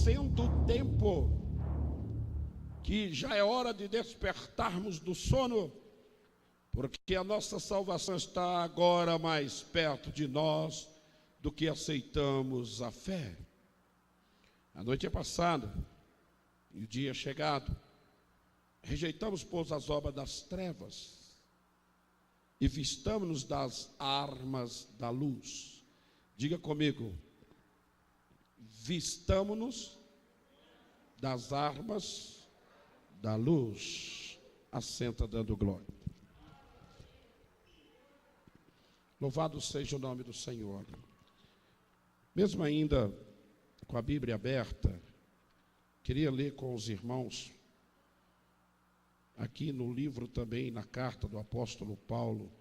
sendo tempo que já é hora de despertarmos do sono, porque a nossa salvação está agora mais perto de nós do que aceitamos a fé. A noite é passada e o dia é chegado. Rejeitamos, pois, as obras das trevas e vistamos-nos das armas da luz. Diga comigo: vistamo-nos das armas da luz. Assenta dando glória. Louvado seja o nome do Senhor. Mesmo ainda com a Bíblia aberta, queria ler com os irmãos, aqui no livro também, na carta do apóstolo Paulo,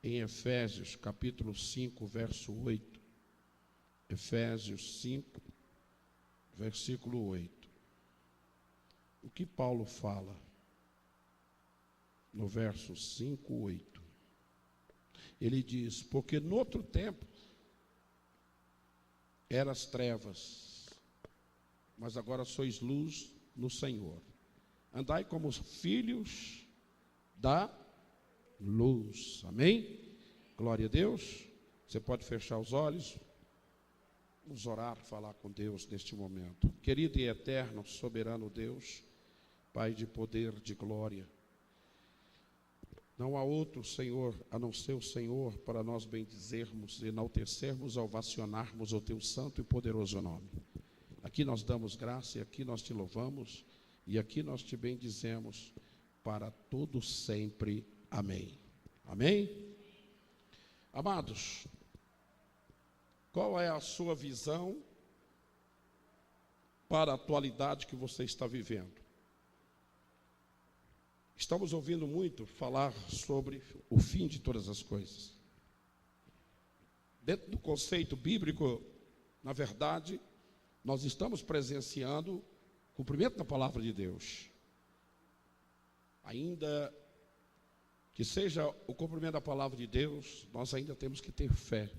em Efésios, capítulo 5, verso 8. Efésios 5, versículo 8. O que Paulo fala no verso 5, 8? Ele diz: porque no outro tempo eras trevas, mas agora sois luz no Senhor. Andai como filhos da luz. Amém? Glória a Deus. Você pode fechar os olhos. Vamos orar, falar com Deus neste momento. Querido e eterno, soberano Deus, Pai de poder, de glória, não há outro Senhor a não ser o Senhor para nós bendizermos, enaltecermos, ovacionarmos o Teu santo e poderoso nome. Aqui nós damos graça e aqui nós Te louvamos e aqui nós Te bendizemos para todo sempre. Amém. Amém? Amados, qual é a sua visão para a atualidade que você está vivendo? Estamos ouvindo muito falar sobre o fim de todas as coisas. Dentro do conceito bíblico, na verdade, nós estamos presenciando o cumprimento da palavra de Deus. Ainda que seja o cumprimento da palavra de Deus, nós ainda temos que ter fé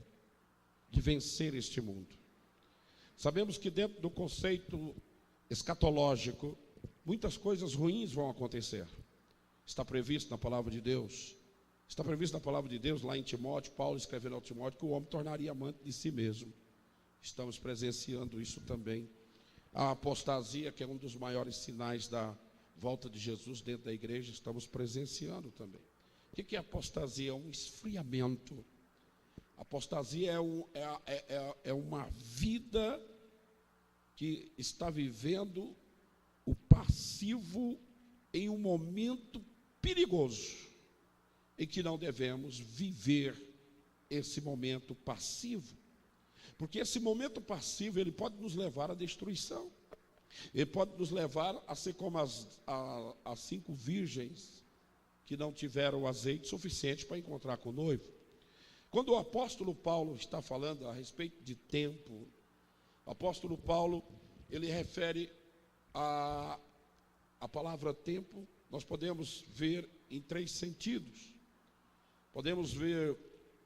de vencer este mundo. Sabemos que dentro do conceito escatológico, muitas coisas ruins vão acontecer. Está previsto na palavra de Deus. Está previsto na palavra de Deus, lá em Timóteo, Paulo escrevendo ao Timóteo, que o homem tornaria amante de si mesmo. Estamos presenciando isso também. A apostasia, que é um dos maiores sinais da volta de Jesus dentro da igreja, estamos presenciando também. O que é apostasia? É um esfriamento. Apostasia é uma vida que está vivendo o passivo em um momento perigoso, em que não devemos viver esse momento passivo, porque esse momento passivo, ele pode nos levar à destruição, ele pode nos levar a ser como as 5 virgens que não tiveram azeite suficiente para encontrar com o noivo. Quando o apóstolo Paulo está falando a respeito de tempo, o apóstolo Paulo, ele refere a palavra tempo, nós podemos ver em 3 sentidos. Podemos ver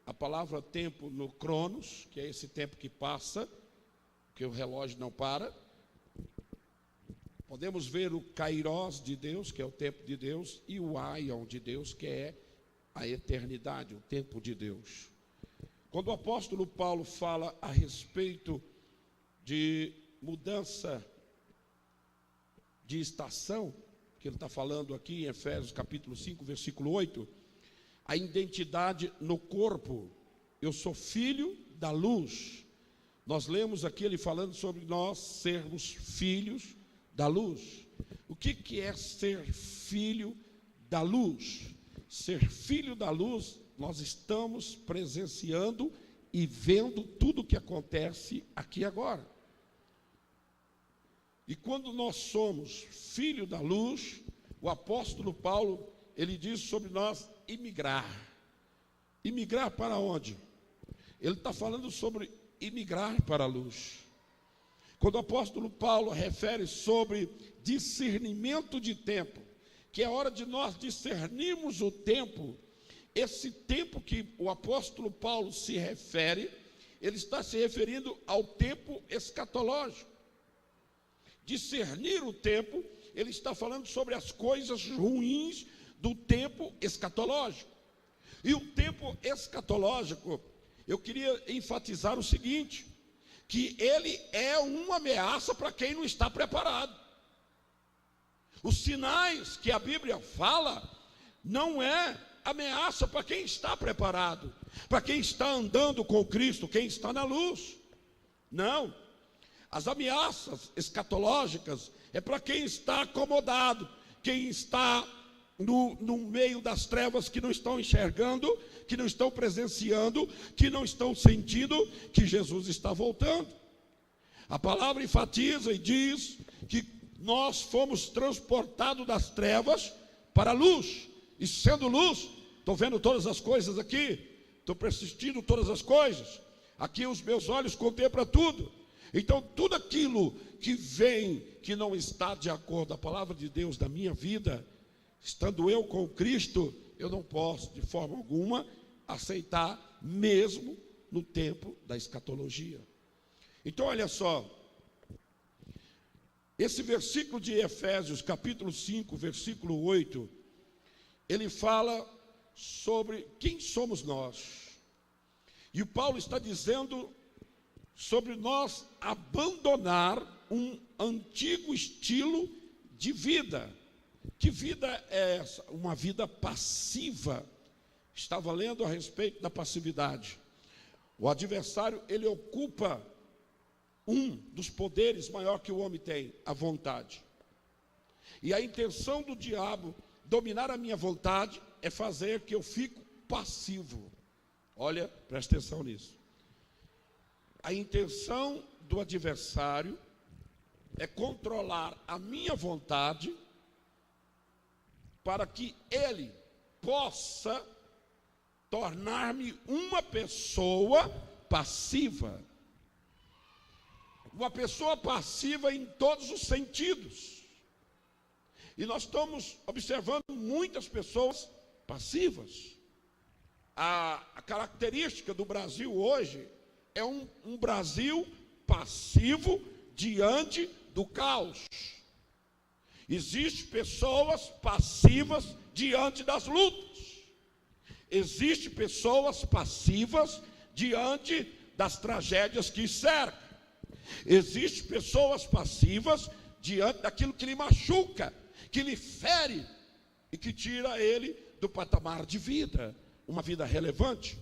a palavra tempo no cronos, que é esse tempo que passa, que o relógio não para. Podemos ver o kairos de Deus, que é o tempo de Deus, e o aion de Deus, que é a eternidade, o tempo de Deus. Quando o apóstolo Paulo fala a respeito de mudança de estação, que ele está falando aqui em Efésios capítulo 5, versículo 8, a identidade no corpo. Eu sou filho da luz. Nós lemos aqui ele falando sobre nós sermos filhos da luz. O que é ser filho da luz? Ser filho da luz, nós estamos presenciando e vendo tudo o que acontece aqui agora. E quando nós somos filho da luz, o apóstolo Paulo, ele diz sobre nós imigrar. Imigrar para onde? Ele está falando sobre imigrar para a luz. Quando o apóstolo Paulo refere sobre discernimento de tempo, que é hora de nós discernirmos o tempo, esse tempo que o apóstolo Paulo se refere ele está se referindo ao tempo escatológico. Discernir o tempo, ele está falando sobre as coisas ruins do tempo escatológico. E o tempo escatológico, eu queria enfatizar o seguinte, que ele é uma ameaça para quem não está preparado. Os sinais que a Bíblia fala não é ameaça para quem está preparado, para quem está andando com Cristo, quem está na luz. Não. As ameaças escatológicas é para quem está acomodado, quem está no meio das trevas, que não estão enxergando, que não estão presenciando, que não estão sentindo que Jesus está voltando. A palavra enfatiza e diz que nós fomos transportados das trevas para a luz. E sendo luz, estou vendo todas as coisas aqui, estou persistindo todas as coisas. Aqui os meus olhos contemplam tudo. Então tudo aquilo que vem, que não está de acordo com a palavra de Deus na minha vida, estando eu com Cristo, eu não posso de forma alguma aceitar, mesmo no tempo da escatologia. Então olha só, esse versículo de Efésios, capítulo 5, versículo 8, ele fala sobre quem somos nós. E o Paulo está dizendo sobre nós abandonar um antigo estilo de vida. Que vida é essa? Uma vida passiva. Estava lendo a respeito da passividade. O adversário, ele ocupa um dos poderes maior que o homem tem, a vontade. E a intenção do diabo dominar a minha vontade é fazer que eu fique passivo. Olha, presta atenção nisso. A intenção do adversário é controlar a minha vontade para que ele possa tornar-me uma pessoa passiva. Uma pessoa passiva em todos os sentidos. E nós estamos observando muitas pessoas passivas. A característica do Brasil hoje é um Brasil passivo diante do caos. Existem pessoas passivas diante das lutas. Existem pessoas passivas diante das tragédias que cercam. Existem pessoas passivas diante daquilo que lhe machuca, que lhe fere e que tira ele do patamar de vida, uma vida relevante.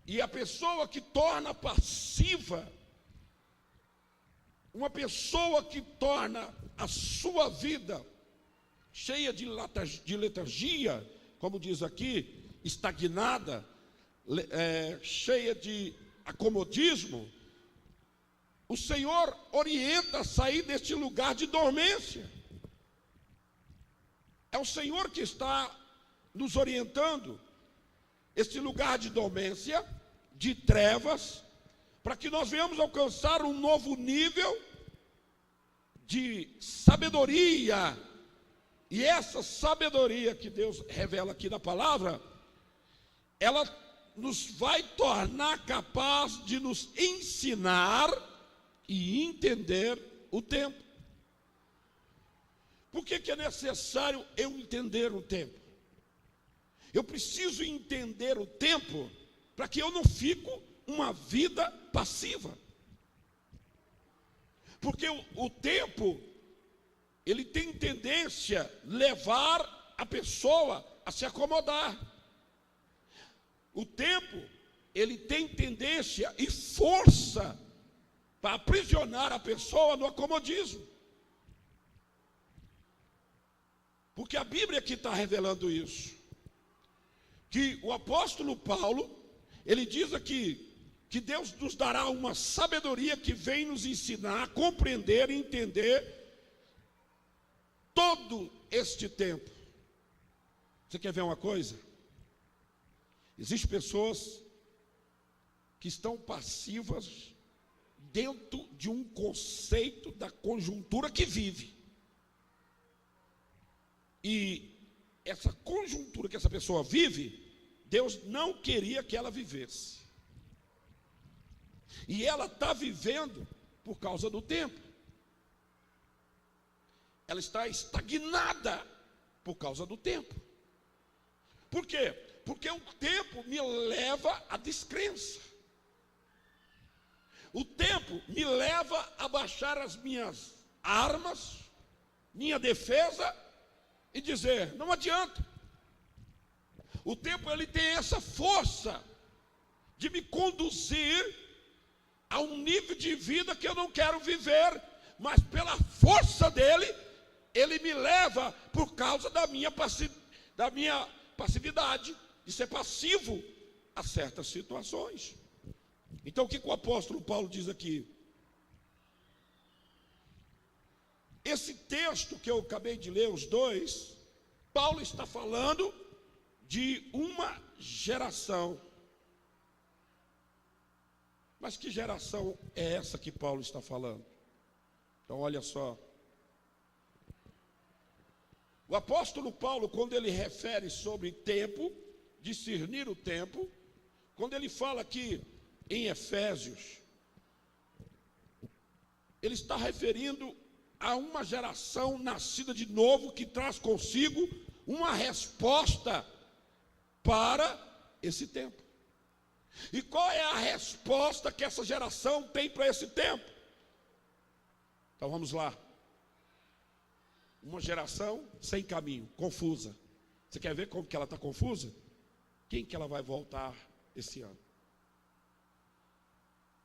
E a pessoa que torna passiva, uma pessoa que torna a sua vida cheia de letargia, como diz aqui, estagnada, cheia de acomodismo, o Senhor orienta a sair deste lugar de dormência. É o Senhor que está nos orientando, este lugar de dormência, de trevas, para que nós venhamos alcançar um novo nível de sabedoria. E essa sabedoria que Deus revela aqui na palavra, ela nos vai tornar capaz de nos ensinar e entender o tempo. Por que é necessário eu entender o tempo? Eu preciso entender o tempo para que eu não fique uma vida passiva. Porque o tempo, ele tem tendência a levar a pessoa a se acomodar. O tempo, ele tem tendência e força para aprisionar a pessoa no acomodismo. Porque a Bíblia que está revelando isso. Que o apóstolo Paulo, ele diz aqui, que Deus nos dará uma sabedoria que vem nos ensinar a compreender e entender todo este tempo. Você quer ver uma coisa? Existem pessoas que estão passivas dentro de um conceito da conjuntura que vive. E essa conjuntura que essa pessoa vive, Deus não queria que ela vivesse. E ela está vivendo por causa do tempo. Ela está estagnada por causa do tempo. Por quê? Porque o tempo me leva à descrença. O tempo me leva a baixar as minhas armas, minha defesa, e dizer, não adianta. O tempo, ele tem essa força de me conduzir a um nível de vida que eu não quero viver, mas pela força dele, ele me leva por causa da minha passividade, de ser passivo a certas situações. Então, o que o apóstolo Paulo diz aqui? Esse texto que eu acabei de ler, os dois, Paulo está falando de uma geração. Mas que geração é essa que Paulo está falando? Então, olha só. O apóstolo Paulo, quando ele refere sobre tempo, discernir o tempo, quando ele fala aqui em Efésios, ele está referindo a uma geração nascida de novo que traz consigo uma resposta para esse tempo. E qual é a resposta que essa geração tem para esse tempo? Então vamos lá. Uma geração sem caminho, confusa. Você quer ver como que ela está confusa? Quem que ela vai voltar esse ano?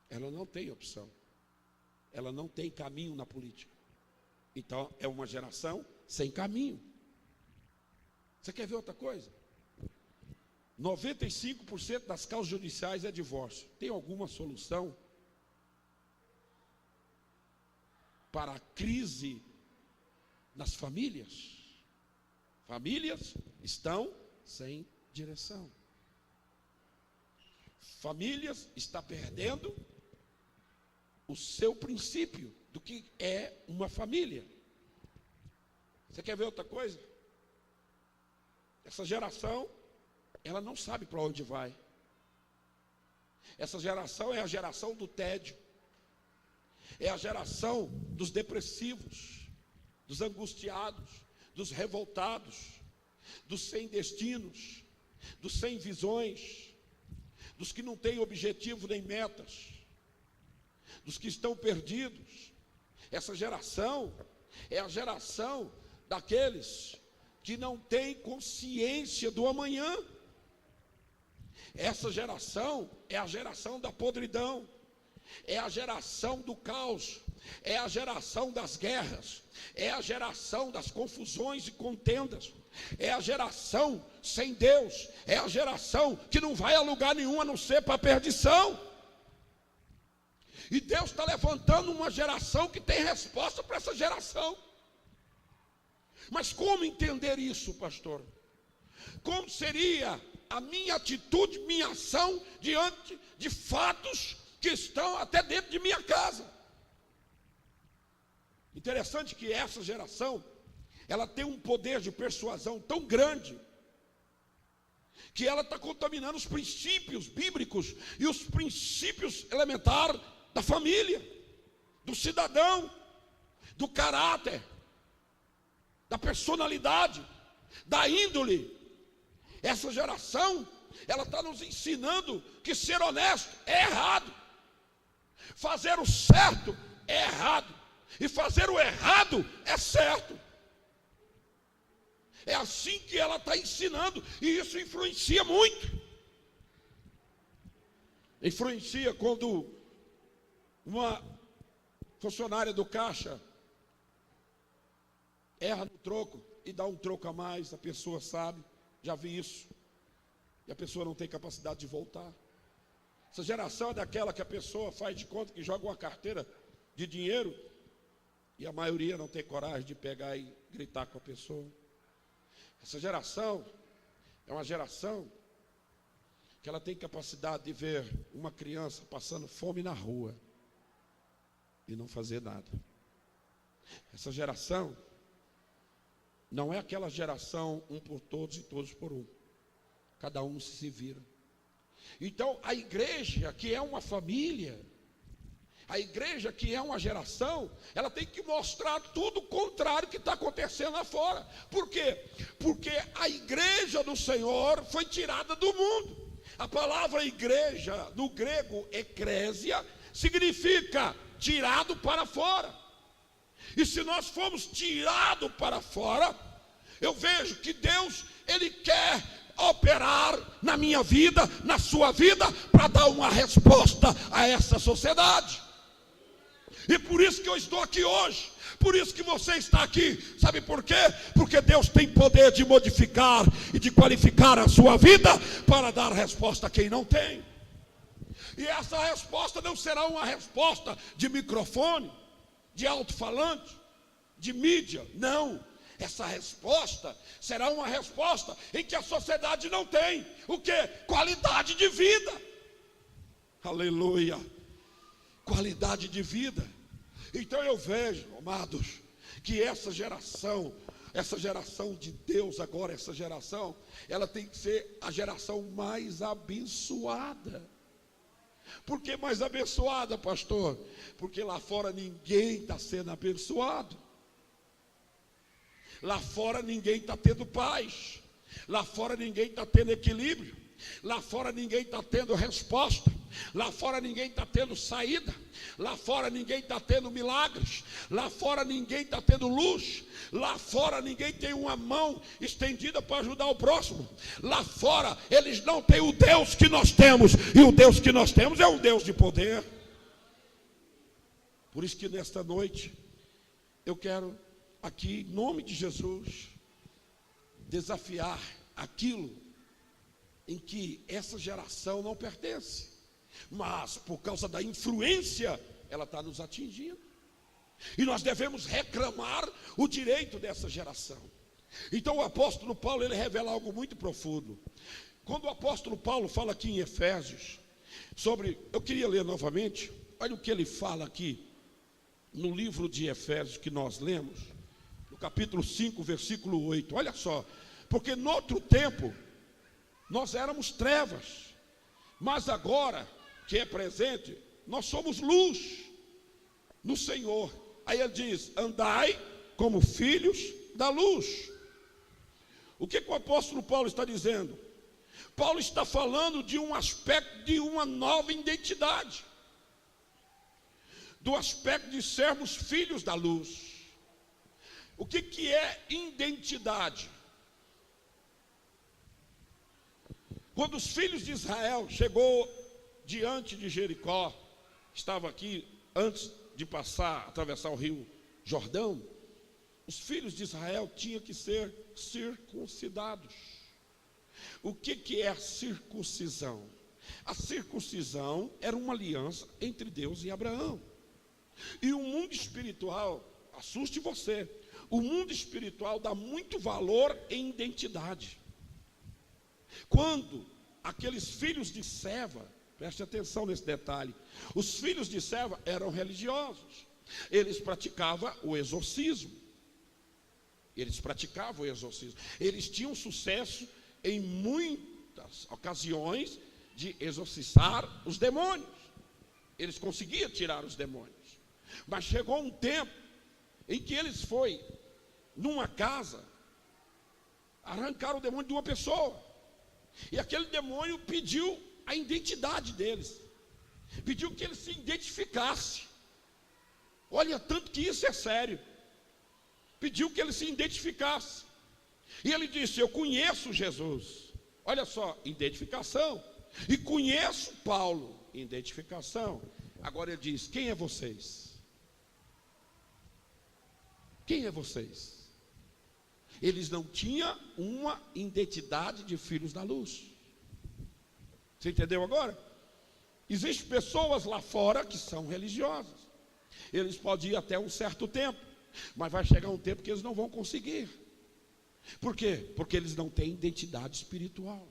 Ela não tem opção. Ela não tem caminho na política. Então é uma geração sem caminho. Você quer ver outra coisa? 95% das causas judiciais é divórcio. Tem alguma solução para a crise nas famílias? Famílias estão sem direção. Famílias estão perdendo o seu princípio do que é uma família. Você quer ver outra coisa? Essa geração, ela não sabe para onde vai. Essa geração é a geração do tédio. É a geração dos depressivos, dos angustiados, dos revoltados, dos sem destinos, dos sem visões, dos que não têm objetivo nem metas, dos que estão perdidos. Essa geração é a geração daqueles que não têm consciência do amanhã. Essa geração é a geração da podridão, é a geração do caos, é a geração das guerras, é a geração das confusões e contendas, é a geração sem Deus, é a geração que não vai a lugar nenhum a não ser para a perdição. E Deus está levantando uma geração que tem resposta para essa geração. Mas como entender isso, pastor? Como seria a minha atitude, minha ação diante de fatos que estão até dentro de minha casa? Interessante que essa geração, ela tem um poder de persuasão tão grande, que ela está contaminando os princípios bíblicos e os princípios elementares da família, do cidadão, do caráter, da personalidade, da índole. Essa geração, ela está nos ensinando que ser honesto é errado, fazer o certo é errado, e fazer o errado é certo. É assim que ela está ensinando, e isso influencia muito. Influencia quando uma funcionária do caixa erra no troco e dá um troco a mais, a pessoa sabe, já vi isso, e a pessoa não tem capacidade de voltar. Essa geração é daquela que a pessoa faz de conta que joga uma carteira de dinheiro, e a maioria não tem coragem de pegar e gritar com a pessoa. Essa geração é uma geração que ela tem capacidade de ver uma criança passando fome na rua e não fazer nada. Essa geração não é aquela geração um por todos e todos por um. Cada um se vira. Então a igreja, que é uma família, A igreja, que é uma geração, ela tem que mostrar tudo o contrário que está acontecendo lá fora. Por quê? Porque a igreja do Senhor foi tirada do mundo. A palavra igreja, no grego, eclésia, significa tirado para fora. E se nós formos tirados para fora, eu vejo que Deus, Ele quer operar na minha vida, na sua vida, para dar uma resposta a essa sociedade. E por isso que eu estou aqui hoje, por isso que você está aqui, sabe por quê? Porque Deus tem poder de modificar e de qualificar a sua vida para dar resposta a quem não tem. E essa resposta não será uma resposta de microfone, de alto-falante, de mídia, não. Essa resposta será uma resposta em que a sociedade não tem. O quê? Qualidade de vida. Aleluia. Qualidade de vida. Então eu vejo, amados, que essa geração de Deus agora, essa geração, ela tem que ser a geração mais abençoada. Por que mais abençoada, pastor? Porque lá fora ninguém está sendo abençoado. Lá fora ninguém está tendo paz. Lá fora ninguém está tendo equilíbrio. Lá fora ninguém está tendo resposta. Lá fora ninguém está tendo saída. Lá fora ninguém está tendo milagres. Lá fora ninguém está tendo luz. Lá fora ninguém tem uma mão estendida para ajudar o próximo. Lá fora eles não têm o Deus que nós temos. E o Deus que nós temos é um Deus de poder. Por isso que nesta noite eu quero aqui, em nome de Jesus, desafiar aquilo em que essa geração não pertence, mas por causa da influência, ela está nos atingindo, e nós devemos reclamar o direito dessa geração. Então o apóstolo Paulo, ele revela algo muito profundo. Quando o apóstolo Paulo fala aqui em Efésios, sobre, eu queria ler novamente, olha o que ele fala aqui, no livro de Efésios que nós lemos, no capítulo 5, versículo 8, olha só, porque no outro tempo, nós éramos trevas, mas agora, que é presente, nós somos luz no Senhor. Aí ele diz, andai como filhos da luz. O que o apóstolo Paulo está dizendo? Paulo está falando de um aspecto de uma nova identidade, do aspecto de sermos filhos da luz. O que é identidade? Quando os filhos de Israel chegou diante de Jericó, estava aqui antes de atravessar o rio Jordão, os filhos de Israel tinham que ser circuncidados. O que é a circuncisão? A circuncisão era uma aliança entre Deus e Abraão. E o mundo espiritual, assuste você, o mundo espiritual dá muito valor em identidade. Quando aqueles filhos de Seva, preste atenção nesse detalhe, os filhos de Seva eram religiosos, eles praticavam o exorcismo, eles tinham sucesso em muitas ocasiões de exorcizar os demônios, eles conseguiam tirar os demônios, mas chegou um tempo em que eles foram numa casa, arrancaram o demônio de uma pessoa, e aquele demônio pediu a identidade deles, pediu que ele se identificasse. Olha, tanto que isso é sério. Pediu que ele se identificasse. E ele disse, eu conheço Jesus. Olha só, identificação. E conheço Paulo, identificação. Agora ele diz, quem é vocês? Quem é vocês? Eles não tinham uma identidade de filhos da luz. Você entendeu agora? Existem pessoas lá fora que são religiosas. Eles podem ir até um certo tempo, mas vai chegar um tempo que eles não vão conseguir. Por quê? Porque eles não têm identidade espiritual.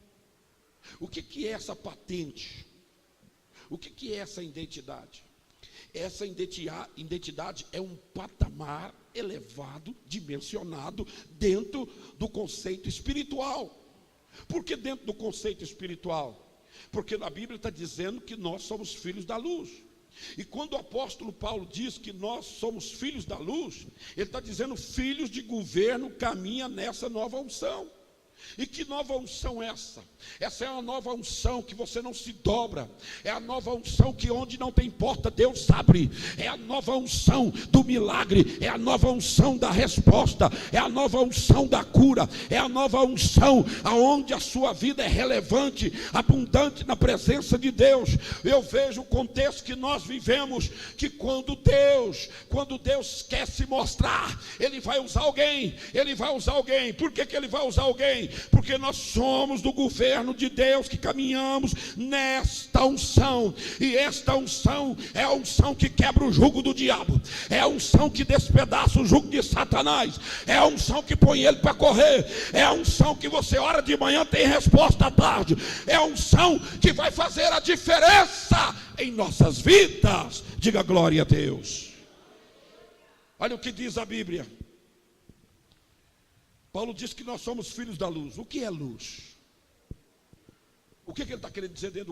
O que é essa patente? O que é essa identidade? Essa identidade é um patamar elevado, dimensionado dentro do conceito espiritual. Por que dentro do conceito espiritual? Porque na Bíblia está dizendo que nós somos filhos da luz. E quando o apóstolo Paulo diz que nós somos filhos da luz, ele está dizendo filhos de governo caminha nessa nova unção. E que nova unção é essa? Essa é uma nova unção que você não se dobra. É a nova unção que onde não tem porta Deus abre. É a nova unção do milagre. É a nova unção da resposta. É a nova unção da cura. É a nova unção aonde a sua vida é relevante, abundante na presença de Deus. Eu vejo o contexto que nós vivemos, que quando Deus quer se mostrar, Ele vai usar alguém. Ele vai usar alguém. Por que Ele vai usar alguém? Porque nós somos do governo de Deus que caminhamos nesta unção. E esta unção é a unção que quebra o jugo do diabo. É a unção que despedaça o jugo de Satanás. É a unção que põe ele para correr. É a unção que você ora de manhã tem resposta à tarde. É a unção que vai fazer a diferença em nossas vidas. Diga glória a Deus. Olha o que diz a Bíblia. Paulo diz que nós somos filhos da luz. O que é luz? O que ele está querendo dizer dentro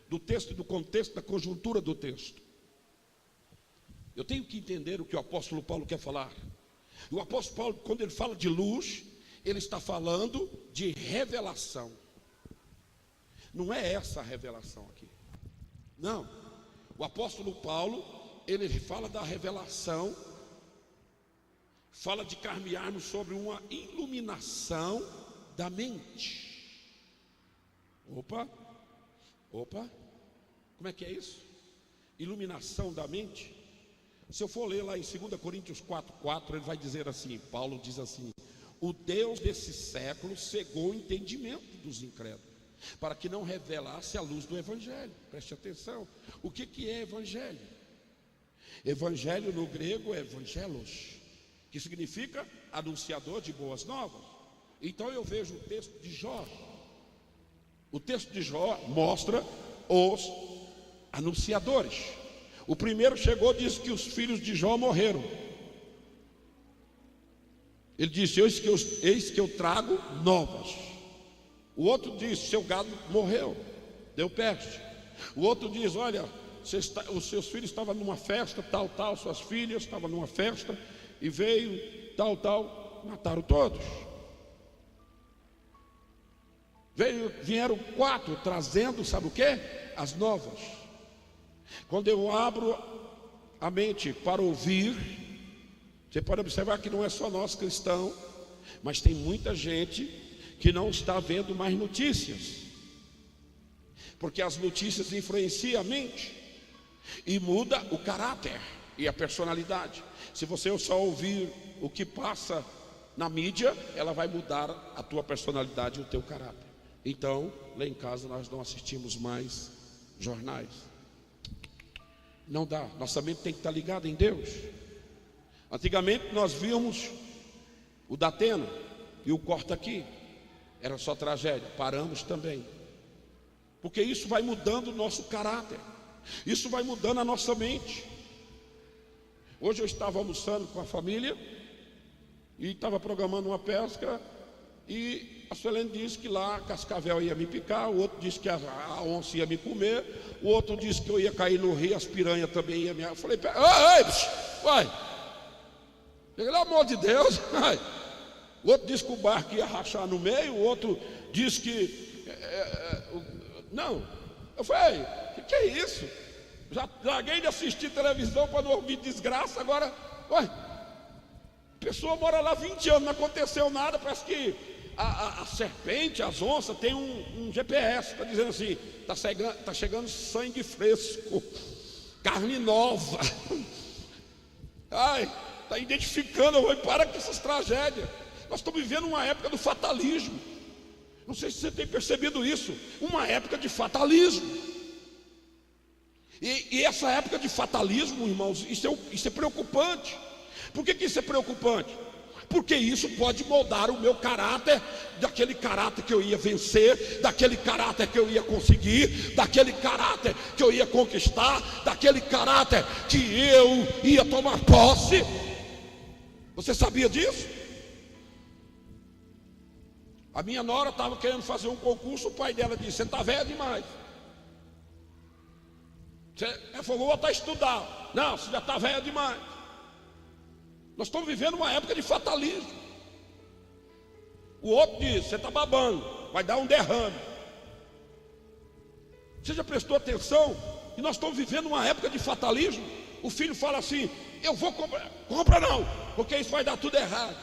do texto e do contexto, da conjuntura do texto? Eu tenho que entender o que o apóstolo Paulo quer falar. E o apóstolo Paulo, quando ele fala de luz, ele está falando de revelação. Não é essa a revelação aqui. Não. O apóstolo Paulo, ele fala da revelação, fala de caminharmos sobre uma iluminação da mente. Opa, como é que é isso? Iluminação da mente. Se eu for ler lá em 2 Coríntios 4:4, ele vai dizer assim, Paulo diz assim: o Deus desse século cegou o entendimento dos incrédulos, para que não revelasse a luz do Evangelho. Preste atenção, o que é Evangelho? Evangelho no grego é evangelos, que significa anunciador de boas novas. Então eu vejo o texto de Jó. O texto de Jó mostra os anunciadores. O primeiro chegou e disse que os filhos de Jó morreram. Ele disse: eis que eu trago novas. O outro disse: seu gado morreu, deu peste. O outro diz: olha, os seus filhos estavam numa festa, tal, suas filhas estavam numa festa, e veio, tal, mataram todos. Vieram 4 trazendo, sabe o que? As novas. Quando eu abro a mente para ouvir, você pode observar que não é só nós cristãos, mas tem muita gente que não está vendo mais notícias, porque as notícias influenciam a mente e muda o caráter e a personalidade. Se você só ouvir o que passa na mídia, ela vai mudar a tua personalidade e o teu caráter. Então, lá em casa nós não assistimos mais jornais. Não dá, nossa mente tem que estar ligada em Deus. Antigamente nós víamos o Datena e o Corta Aqui, era só tragédia, paramos também. Porque isso vai mudando o nosso caráter, isso vai mudando a nossa mente. Hoje eu estava almoçando com a família e estava programando uma pesca, e a Suelene disse que lá a cascavel ia me picar, o outro disse que a onça ia me comer, o outro disse que eu ia cair no rio, as piranhas também iam me... Eu falei: vai, pelo amor de Deus, vai. O outro disse que o barco ia rachar no meio, o outro disse que... não, eu falei: o que é isso? Já larguei de assistir televisão para não ouvir desgraça, agora, a pessoa mora lá 20 anos, não aconteceu nada, parece que a serpente, as onças, tem um GPS, está dizendo assim: está chegando sangue fresco, carne nova, está identificando. Para com essas tragédias. Nós estamos vivendo uma época do fatalismo. Não sei se você tem percebido isso, uma época de fatalismo. E essa época de fatalismo, irmãos, isso é preocupante. Por que isso é preocupante? Porque isso pode moldar o meu caráter, daquele caráter que eu ia vencer, daquele caráter que eu ia conseguir, daquele caráter que eu ia conquistar, daquele caráter que eu ia tomar posse. Você sabia disso? A minha nora estava querendo fazer um concurso, o pai dela disse: você está velho demais. Vou voltar a estudar. Não, você já está velha demais. Nós estamos vivendo uma época de fatalismo. O outro diz, você está babando, vai dar um derrame. Você já prestou atenção? E nós estamos vivendo uma época de fatalismo. O filho fala assim, eu vou comprar. Compra não, porque isso vai dar tudo errado.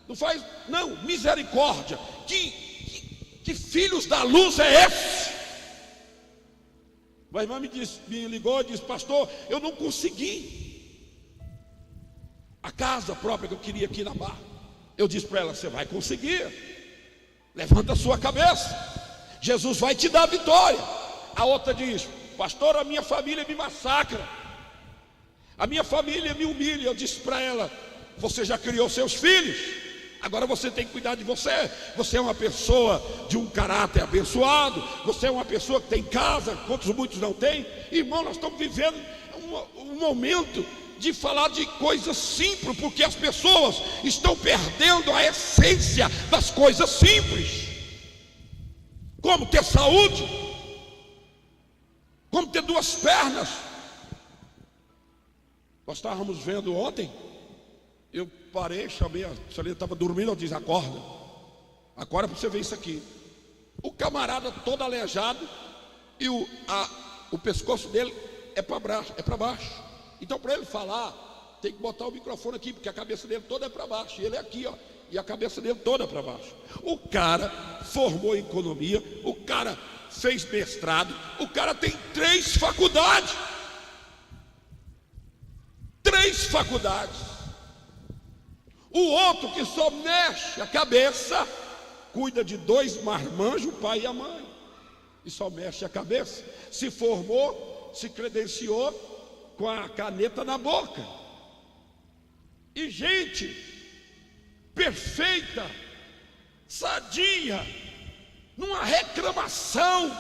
Não faz, não, misericórdia. Que filhos da luz é esse? A irmã me ligou e disse, pastor, eu não consegui a casa própria que eu queria aqui na Barra. Eu disse para ela, você vai conseguir. Levanta a sua cabeça, Jesus vai te dar a vitória. A outra diz, pastor, a minha família me massacra, a minha família me humilha. Eu disse para ela, você já criou seus filhos, agora você tem que cuidar de você. Você é uma pessoa de um caráter abençoado, você é uma pessoa que tem casa, quantos muitos não têm. Irmão, nós estamos vivendo um momento de falar de coisas simples, porque as pessoas estão perdendo a essência das coisas simples. Como ter saúde, como ter duas pernas. Nós estávamos vendo ontem, eu parei, chamei, a senhora estava dormindo, eu disse, acorda para você ver isso aqui. O camarada todo aleijado, e o pescoço dele é para baixo. Então para ele falar, tem que botar o microfone aqui, porque a cabeça dele toda é para baixo, e ele é aqui, ó, e a cabeça dele toda é para baixo. O cara formou economia, o cara fez mestrado, o cara tem 3 faculdades. 3 faculdades. O outro que só mexe a cabeça, cuida de 2 marmanjos, o pai e a mãe, e só mexe a cabeça. Se formou, se credenciou com a caneta na boca. E gente perfeita, sadia, numa reclamação,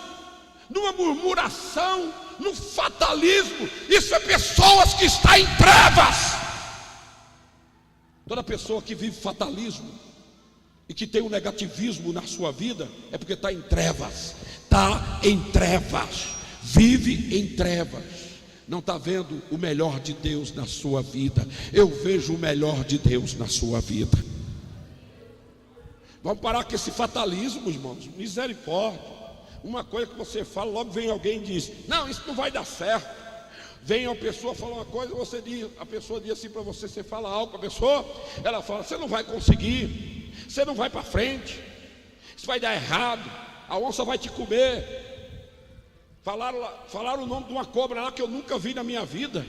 numa murmuração, num fatalismo. Isso é pessoas que estão em trevas. Toda pessoa que vive fatalismo e que tem um negativismo na sua vida é porque está em trevas. Está em trevas, vive em trevas. Não está vendo o melhor de Deus na sua vida. Eu vejo o melhor de Deus na sua vida. Vamos parar com esse fatalismo, irmãos. Misericórdia. Uma coisa que você fala, logo vem alguém e diz, não, isso não vai dar certo. Vem uma pessoa falar uma coisa, a pessoa diz assim para você, você fala algo para a pessoa, ela fala, você não vai conseguir, você não vai para frente, isso vai dar errado, a onça vai te comer. Falaram o nome de uma cobra lá que eu nunca vi na minha vida.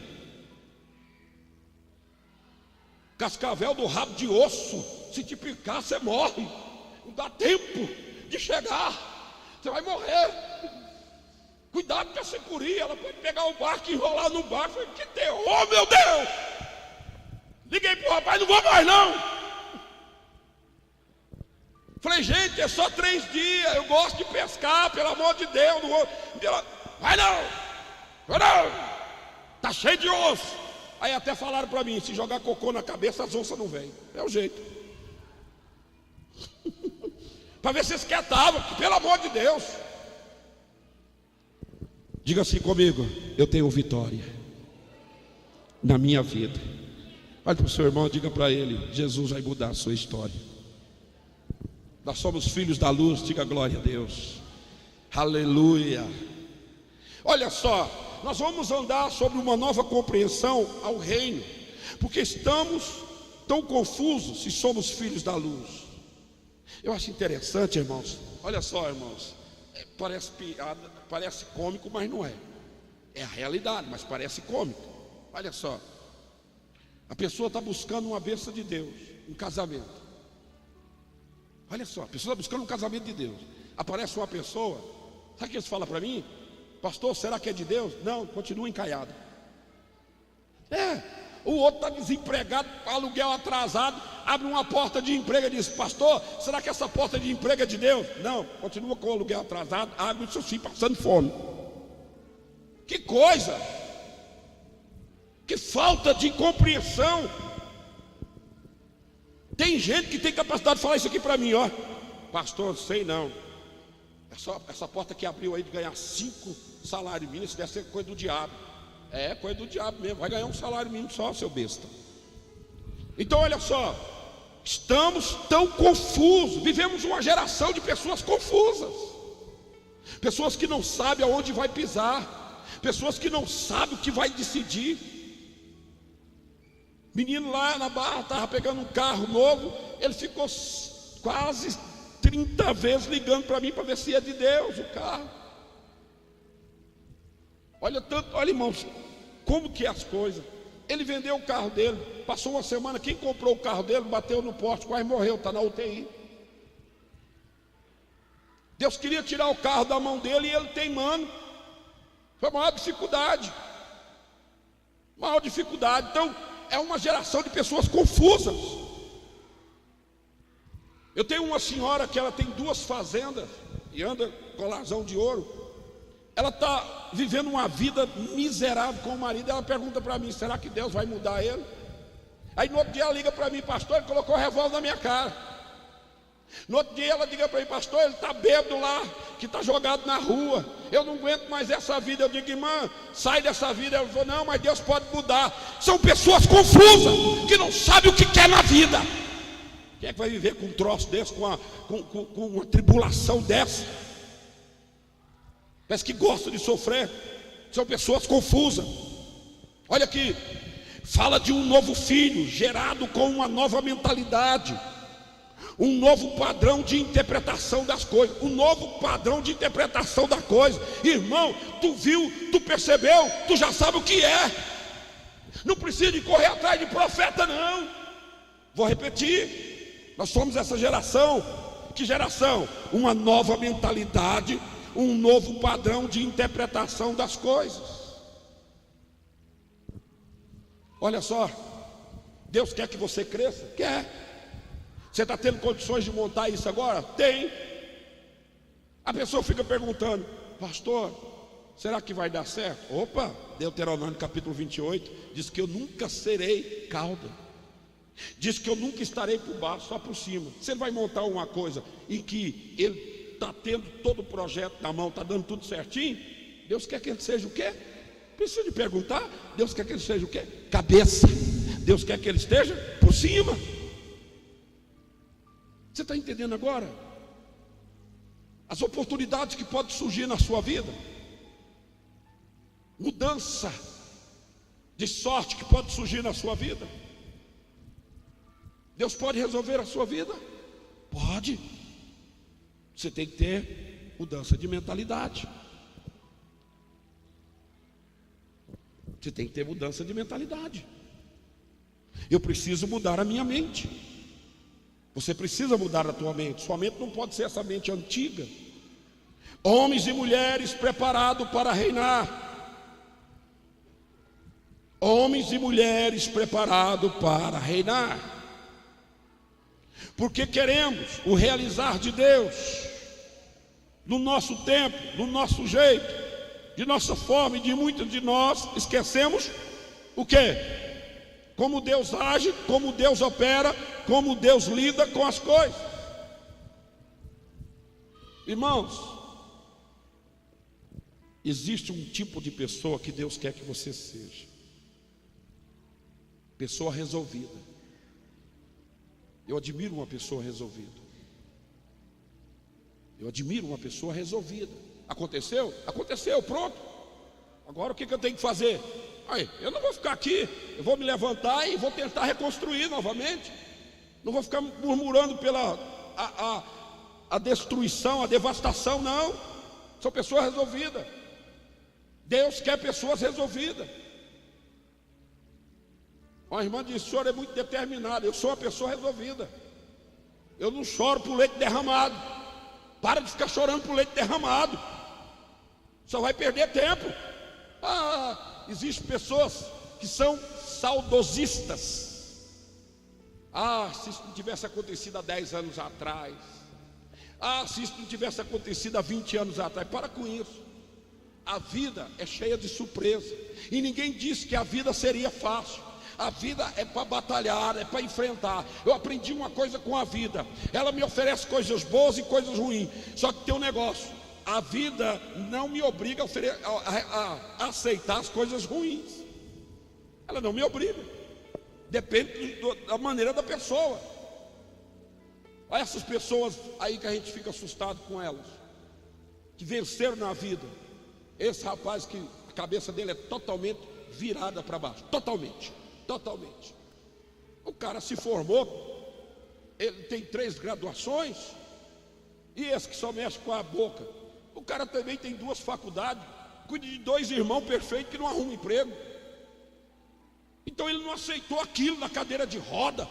Cascavel do rabo de osso. Se te picar, você morre. Não dá tempo de chegar. Você vai morrer. Cuidado com a securia. Ela pode pegar o barco e enrolar no barco. Falei, que terror, meu Deus! Liguei pro rapaz, não vou mais não. Falei, gente, é só 3 dias. Eu gosto de pescar, pelo amor de Deus. Não vou... Vai não, tá cheio de osso. Aí até falaram para mim, se jogar cocô na cabeça, as onças não vêm. É o jeito. Para ver se vocês quietavam, pelo amor de Deus. Diga assim comigo, eu tenho vitória na minha vida. Olha para o seu irmão, diga para ele, Jesus vai mudar a sua história. Nós somos filhos da luz, diga glória a Deus. Aleluia. Olha só, nós vamos andar sobre uma nova compreensão ao reino, porque estamos tão confusos se somos filhos da luz. Eu acho interessante, irmãos. Olha só, irmãos, parece piada, parece cômico, mas não é. É a realidade, mas parece cômico. Olha só, a pessoa está buscando uma bênção de Deus, um casamento. Olha só, a pessoa está buscando um casamento de Deus. Aparece uma pessoa, sabe o que eles falam para mim? Pastor, será que é de Deus? Não, continua encaiado. O outro está desempregado, aluguel atrasado, abre uma porta de emprego e diz, pastor, será que essa porta de emprego é de Deus? Não, continua com o aluguel atrasado, abre o seu filho passando fome. Que coisa! Que falta de compreensão. Tem gente que tem capacidade de falar isso aqui para mim, ó. Pastor, sei não. Essa porta que abriu aí de ganhar 5 salário mínimo, isso deve ser coisa do diabo. É coisa do diabo mesmo, vai ganhar um salário mínimo só, seu besta. Então olha só, estamos tão confusos, vivemos uma geração de pessoas confusas, pessoas que não sabem aonde vai pisar, pessoas que não sabem o que vai decidir. Menino lá na Barra estava pegando um carro novo, ele ficou quase 30 vezes ligando para mim para ver se é de Deus o carro. Olha tanto, olha irmãos, como que é as coisas. Ele vendeu o carro dele, passou uma semana, quem comprou o carro dele bateu no poste, quase morreu, está na UTI. Deus queria tirar o carro da mão dele e ele teimando. Foi a maior dificuldade. Maior dificuldade. Então é uma geração de pessoas confusas. Eu tenho uma senhora que ela tem 2 fazendas e anda com colarzão de ouro. Ela está vivendo uma vida miserável com o marido. Ela pergunta para mim, será que Deus vai mudar ele? Aí no outro dia ela liga para mim, pastor, ele colocou o revólver na minha cara. No outro dia ela liga para mim, pastor, ele está bêbado lá, que está jogado na rua, eu não aguento mais essa vida. Eu digo, irmã, sai dessa vida. Ela falou, não, mas Deus pode mudar. São pessoas confusas, que não sabem o que quer na vida. Quem é que vai viver com um troço desse, com uma tribulação dessa? Parece que gosta de sofrer. São pessoas confusas. Olha aqui, fala de um novo filho, gerado com uma nova mentalidade, um novo padrão de interpretação das coisas, um novo padrão de interpretação da coisa. Irmão, tu viu, tu percebeu, tu já sabe o que é. Não precisa de correr atrás de profeta, não. Vou repetir, nós somos essa geração. Que geração? Uma nova mentalidade, um novo padrão de interpretação das coisas. Olha só, Deus quer que você cresça? Quer. Você está tendo condições de montar isso agora? Tem. A pessoa fica perguntando, pastor, será que vai dar certo? Opa, Deuteronômio capítulo 28 diz que eu nunca serei cauda, diz que eu nunca estarei por baixo, só por cima. Você vai montar uma coisa em que ele está tendo todo o projeto na mão, está dando tudo certinho, Deus quer que ele seja o quê? Precisa de perguntar. Deus quer que ele seja o quê? Cabeça. Deus quer que ele esteja por cima. Você está entendendo agora? As oportunidades que podem surgir na sua vida, mudança de sorte que pode surgir na sua vida. Deus pode resolver a sua vida? Pode. Você tem que ter mudança de mentalidade. Você tem que ter mudança de mentalidade. Eu preciso mudar a minha mente. Você precisa mudar a tua mente. Sua mente não pode ser essa mente antiga. Homens e mulheres preparados para reinar. Homens e mulheres preparados para reinar. Porque queremos o realizar de Deus no nosso tempo, no nosso jeito, de nossa forma, e de muitos de nós esquecemos o quê? Como Deus age, como Deus opera, como Deus lida com as coisas. Irmãos, existe um tipo de pessoa que Deus quer que você seja. Pessoa resolvida. Eu admiro uma pessoa resolvida. Eu admiro uma pessoa resolvida. Aconteceu? Aconteceu, pronto. Agora o que eu tenho que fazer? Aí, eu não vou ficar aqui. Eu vou me levantar e vou tentar reconstruir novamente. Não vou ficar murmurando pela a destruição, a devastação, não. Sou pessoa resolvida. Deus quer pessoas resolvidas. A irmã disse, o senhor é muito determinado. Eu sou uma pessoa resolvida. Eu não choro por leite derramado. Para de ficar chorando por leite derramado. Só vai perder tempo. Existem pessoas que são saudosistas. Se isso não tivesse acontecido há 10 anos atrás. Se isso não tivesse acontecido há 20 anos atrás. Para com isso. A vida é cheia de surpresa. E ninguém disse que a vida seria fácil. A vida é para batalhar, é para enfrentar. Eu aprendi uma coisa com a vida. Ela me oferece coisas boas e coisas ruins. Só que tem um negócio. a vida não me obriga a aceitar as coisas ruins. Ela não me obriga. Depende da maneira da pessoa. Olha essas pessoas aí que a gente fica assustado com elas, que venceram na vida. Esse rapaz que a cabeça dele é totalmente virada para baixo. Totalmente. O cara se formou, ele tem 3 graduações. E esse que só mexe com a boca, o cara também tem 2 faculdades, cuida de 2 irmãos perfeitos que não arrumam emprego. Então ele não aceitou aquilo na cadeira de roda,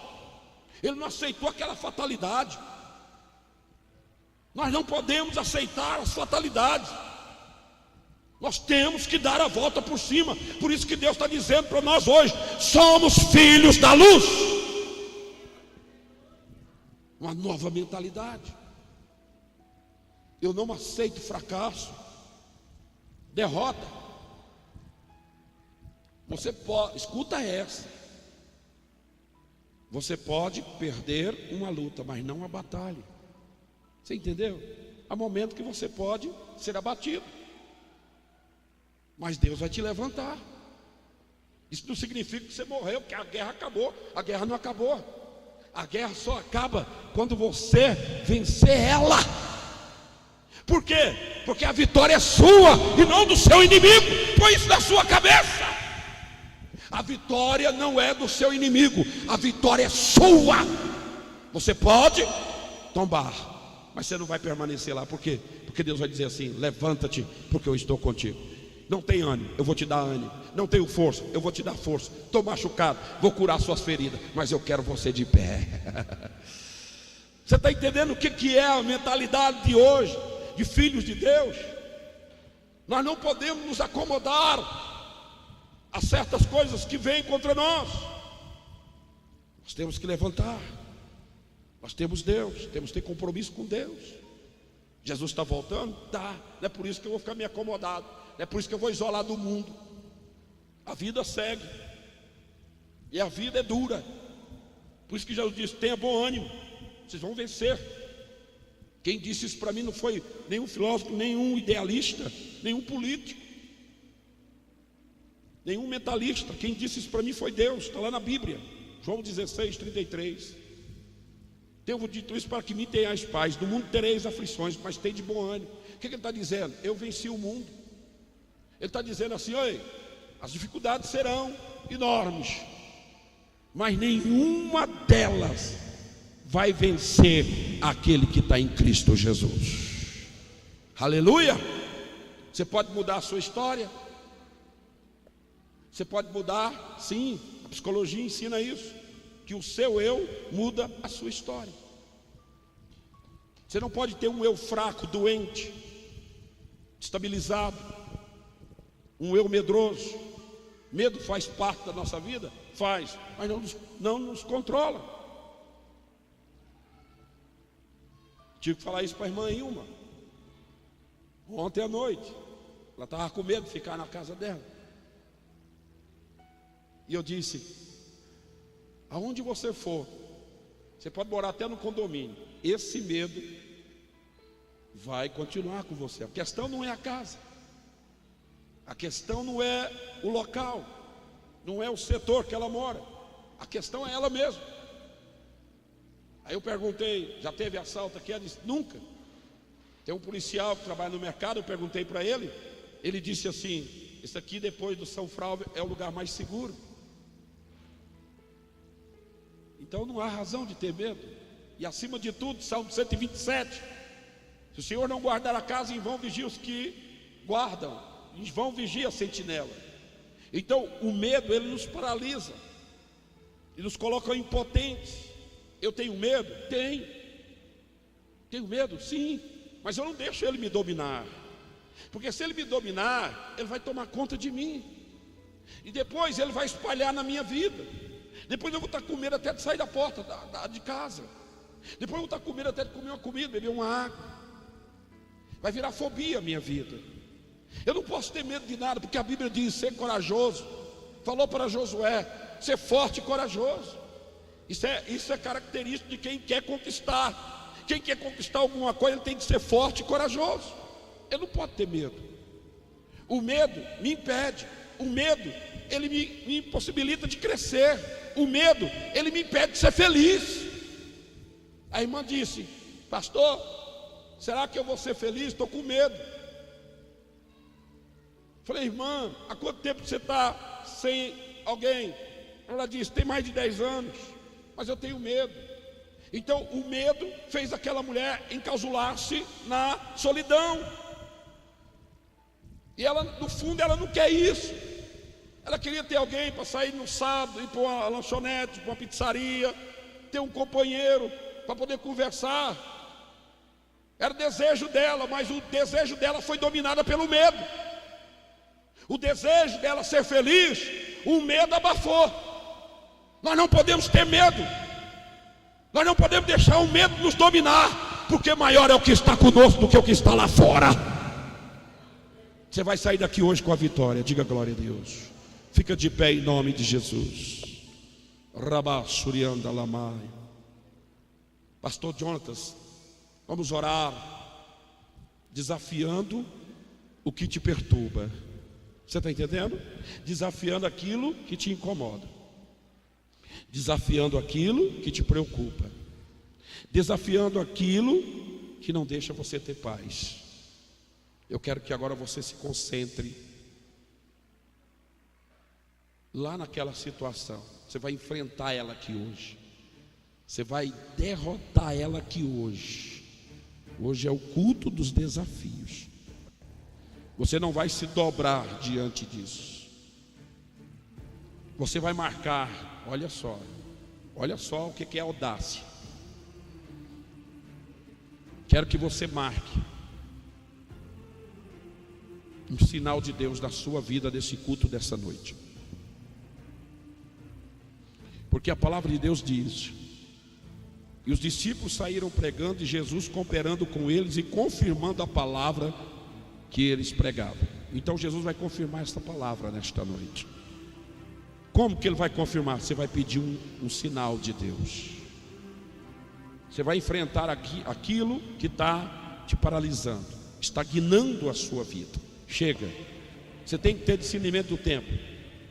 ele não aceitou aquela fatalidade. Nós não podemos aceitar as fatalidades, nós temos que dar a volta por cima. Por isso que Deus está dizendo para nós hoje: somos filhos da luz. Uma nova mentalidade. Eu não aceito fracasso, derrota. Você pode, escuta essa, você pode perder uma luta, mas não uma batalha. Você entendeu? Há momento que você pode ser abatido, mas Deus vai te levantar. Isso não significa que você morreu, porque a guerra acabou. A guerra não acabou. A guerra só acaba quando você vencer ela. Por quê? Porque a vitória é sua e não do seu inimigo. Põe isso na sua cabeça. A vitória não é do seu inimigo, a vitória é sua. Você pode tombar, mas você não vai permanecer lá. Por quê? Porque Deus vai dizer assim: levanta-te, porque eu estou contigo. Não tem ânimo, eu vou te dar ânimo. Não tenho força, eu vou te dar força. Estou machucado, vou curar suas feridas, mas eu quero você de pé. Você está entendendo o que é a mentalidade de hoje, de filhos de Deus? Nós não podemos nos acomodar a certas coisas que vêm contra nós. Nós temos que levantar. Nós temos Deus, temos que ter compromisso com Deus. Jesus está voltando? Tá. Não é por isso que eu vou ficar me acomodado, não é por isso que eu vou isolar do mundo. A vida segue, e a vida é dura. Por isso que Jesus disse: tenha bom ânimo, vocês vão vencer. Quem disse isso para mim não foi nenhum filósofo, nenhum idealista, nenhum político, nenhum mentalista. Quem disse isso para mim foi Deus. Está lá na Bíblia, João 16:33. Tenho dito isso para que me tenhais paz. No mundo tereis aflições, mas tem de bom ânimo. O que ele está dizendo? Eu venci o mundo. Ele está dizendo assim: oi, as dificuldades serão enormes, mas nenhuma delas vai vencer aquele que está em Cristo Jesus. Aleluia! Você pode mudar a sua história. Você pode mudar, sim, a psicologia ensina isso, que o seu eu muda a sua história. Você não pode ter um eu fraco, doente, estabilizado, um eu medroso. Medo faz parte da nossa vida? Faz, mas não nos controla. Tive que falar isso para a irmã Ilma ontem à noite. Ela estava com medo de ficar na casa dela. E eu disse: aonde você for, você pode morar até no condomínio, esse medo vai continuar com você. A questão não é a casa, a questão não é o local, não é o setor que ela mora, a questão é ela mesma. Aí eu perguntei: já teve assalto aqui? Ela disse: nunca. Tem um policial que trabalha no mercado, eu perguntei para ele, ele disse assim: esse aqui depois do São Fraude é o lugar mais seguro. Então não há razão de ter medo. E acima de tudo, Salmo 127: se o Senhor não guardar a casa, em vão vigia os que guardam, em vão vigia a sentinela. Então o medo, ele nos paralisa e nos coloca impotentes. Eu tenho medo? Tenho medo? Sim, mas eu não deixo ele me dominar, porque se ele me dominar, ele vai tomar conta de mim, e depois ele vai espalhar na minha vida. Depois eu vou estar com medo até de sair da porta de casa. Depois eu vou estar com medo até de comer uma comida, beber uma água. Vai virar fobia a minha vida. Eu não posso ter medo de nada, porque a Bíblia diz: ser corajoso. Falou para Josué: ser forte e corajoso. Isso é característico de quem quer conquistar. Quem quer conquistar alguma coisa, ele tem que ser forte e corajoso. ele não pode ter medo. O medo me impede. O medo, ele me impossibilita de crescer. O medo, ele me impede de ser feliz. A irmã disse: pastor, será que eu vou ser feliz? Estou com medo. Falei: irmã, há quanto tempo você está sem alguém? Ela disse: tem mais de 10 anos, mas eu tenho medo. Então o medo fez aquela mulher encasular-se na solidão. E ela, no fundo, ela não quer isso. Ela queria ter alguém para sair no sábado, ir para uma lanchonete, para uma pizzaria, ter um companheiro para poder conversar. Era o desejo dela, mas o desejo dela foi dominado pelo medo. O desejo dela ser feliz, o medo abafou. Nós não podemos ter medo. Nós não podemos deixar o medo nos dominar, porque maior é o que está conosco do que o que está lá fora. Você vai sair daqui hoje com a vitória. Diga glória a Deus. Fica de pé em nome de Jesus. Rabá Surianda Lamai. Pastor Jonatas, vamos orar desafiando o que te perturba. Você está entendendo? Desafiando aquilo que te incomoda, desafiando aquilo que te preocupa, desafiando aquilo que não deixa você ter paz. Eu quero que agora você se concentre lá naquela situação. Você vai enfrentar ela aqui hoje. Você vai derrotar ela aqui hoje. Hoje é o culto dos desafios. Você não vai se dobrar diante disso. Você vai marcar. Olha só o que é audácia. Quero que você marque um sinal de Deus na sua vida desse culto dessa noite. Porque a palavra de Deus diz: e os discípulos saíram pregando, e Jesus cooperando com eles e confirmando a palavra que eles pregavam. Então Jesus vai confirmar esta palavra nesta noite. Como que ele vai confirmar? Você vai pedir um sinal de Deus. Você vai enfrentar aquilo que está te paralisando, estagnando a sua vida. Chega. Você tem que ter discernimento do tempo.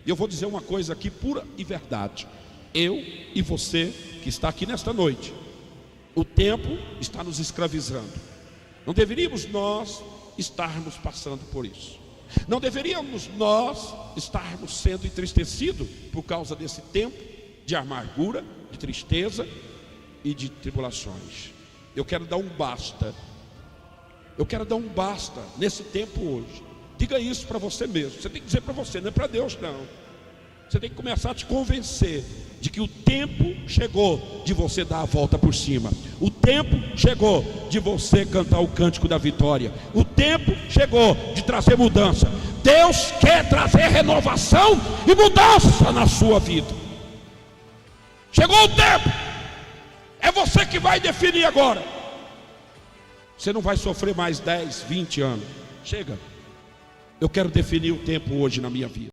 E eu vou dizer uma coisa aqui, pura e verdade. Eu e você que está aqui nesta noite, o tempo está nos escravizando. Não deveríamos nós estarmos passando por isso. Não deveríamos nós estarmos sendo entristecidos por causa desse tempo de amargura, de tristeza e de tribulações. Eu quero dar um basta. Eu quero dar um basta nesse tempo hoje. Diga isso para você mesmo. Você tem que dizer para você, não é para Deus não. Você tem que começar a te convencer de que o tempo chegou de você dar a volta por cima. O tempo chegou de você cantar o cântico da vitória. O tempo chegou de trazer mudança. Deus quer trazer renovação e mudança na sua vida. Chegou o tempo. É você que vai definir agora. Você não vai sofrer mais 10, 20 anos. Chega. Eu quero definir o tempo hoje na minha vida.